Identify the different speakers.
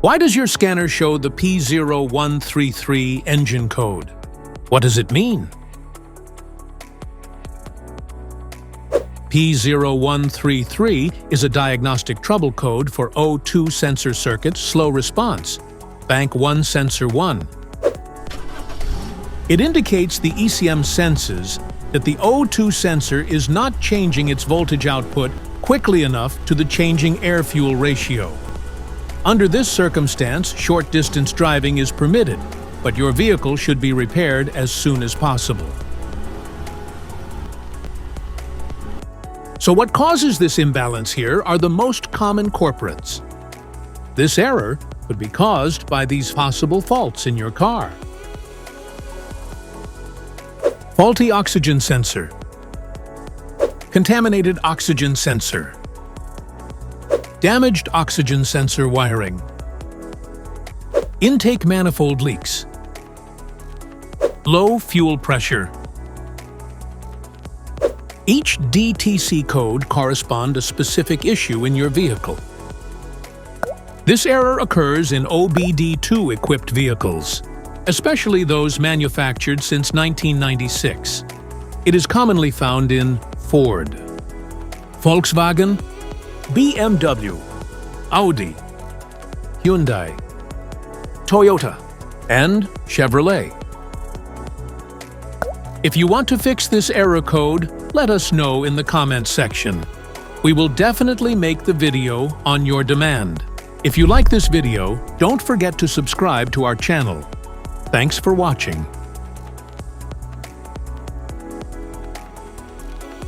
Speaker 1: Why does your scanner show the P0133 engine code? What does it mean? P0133 is a diagnostic trouble code for O2 sensor circuit slow response, Bank 1 sensor 1. It indicates the ECM senses that the O2 sensor is not changing its voltage output quickly enough to the changing air-fuel ratio. Under this circumstance, short-distance driving is permitted, but your vehicle should be repaired as soon as possible. So what causes this imbalance here are the most common culprits. This error could be caused by these possible faults in your car. Faulty oxygen sensor. Contaminated oxygen sensor. Damaged oxygen sensor wiring. Intake manifold leaks. Low fuel pressure. Each DTC code corresponds to a specific issue in your vehicle. This error occurs in OBD2 equipped vehicles, especially those manufactured since 1996. It is commonly found in Ford, Volkswagen, BMW, Audi, Hyundai, Toyota, and Chevrolet. If you want to fix this error code, let us know in the comments section. We will definitely make the video on your demand. If you like this video, don't forget to subscribe to our channel. Thanks for watching.